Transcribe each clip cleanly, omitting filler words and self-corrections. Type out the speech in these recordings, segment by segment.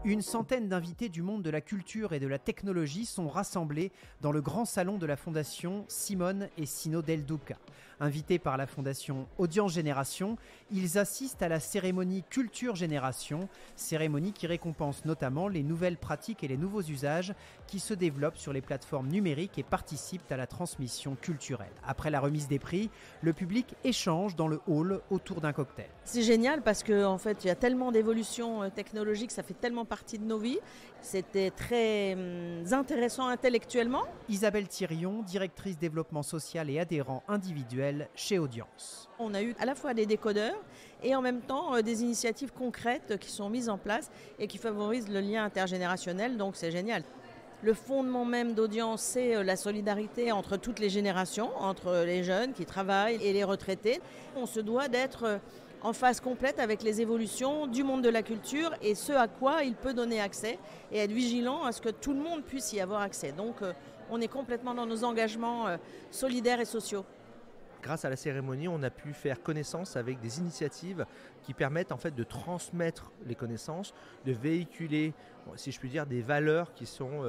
Une centaine d'invités du monde de la culture et de la technologie sont rassemblés dans le grand salon de la fondation Simone et Sino Del Duca. Invités par la fondation Audience Génération, ils assistent à la cérémonie Culture Génération, cérémonie qui récompense notamment les nouvelles pratiques et les nouveaux usages qui se développent sur les plateformes numériques et participent à la transmission culturelle. Après la remise des prix, le public échange dans le hall autour d'un cocktail. C'est génial parce qu'en fait, il y a tellement d'évolutions technologiques, ça fait tellement partie de nos vies. C'était très intéressant intellectuellement. Isabelle Thirion, directrice développement social et adhérent individuel chez Audience. On a eu à la fois des décodeurs et en même temps des initiatives concrètes qui sont mises en place et qui favorisent le lien intergénérationnel, donc c'est génial. Le fondement même d'Audience, c'est la solidarité entre toutes les générations, entre les jeunes qui travaillent et les retraités. On se doit d'être en phase complète avec les évolutions du monde de la culture et ce à quoi il peut donner accès et être vigilant à ce que tout le monde puisse y avoir accès. Donc on est complètement dans nos engagements solidaires et sociaux. Grâce à la cérémonie, on a pu faire connaissance avec des initiatives qui permettent en fait de transmettre les connaissances, de véhiculer, si je puis dire, des valeurs qui sont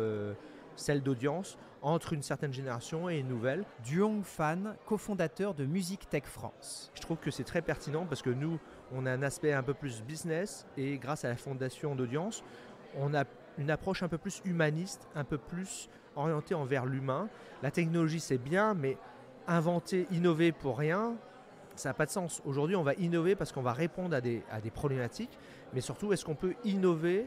celles d'Audience entre une certaine génération et une nouvelle. Duong Phan, cofondateur de Musique Tech France. Je trouve que c'est très pertinent parce que nous, on a un aspect un peu plus business et grâce à la fondation d'Audience, on a une approche un peu plus humaniste, un peu plus orientée envers l'humain. La technologie, c'est bien, mais inventer, innover pour rien, ça n'a pas de sens. Aujourd'hui, on va innover parce qu'on va répondre à des problématiques, mais surtout, est-ce qu'on peut innover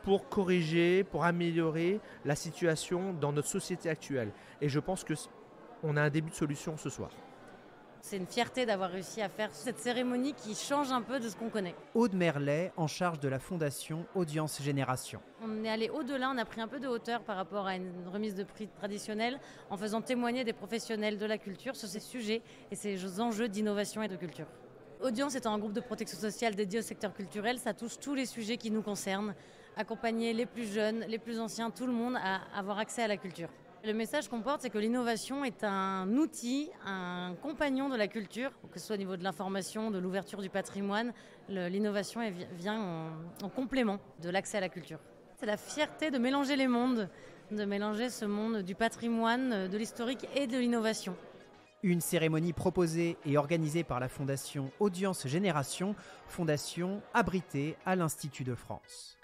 pour corriger, pour améliorer la situation dans notre société actuelle? Et je pense qu'on a un début de solution ce soir. C'est une fierté d'avoir réussi à faire cette cérémonie qui change un peu de ce qu'on connaît. Aude Merlet, en charge de la fondation Audience Génération. On est allé au-delà, on a pris un peu de hauteur par rapport à une remise de prix traditionnelle en faisant témoigner des professionnels de la culture sur ces sujets et ces enjeux d'innovation et de culture. Audience étant un groupe de protection sociale dédié au secteur culturel, ça touche tous les sujets qui nous concernent. Accompagner les plus jeunes, les plus anciens, tout le monde à avoir accès à la culture. Le message qu'on porte, c'est que l'innovation est un outil, un compagnon de la culture, que ce soit au niveau de l'information, de l'ouverture du patrimoine. L'innovation vient en complément de l'accès à la culture. C'est la fierté de mélanger les mondes, de mélanger ce monde du patrimoine, de l'historique et de l'innovation. Une cérémonie proposée et organisée par la fondation Audience Génération, fondation abritée à l'Institut de France.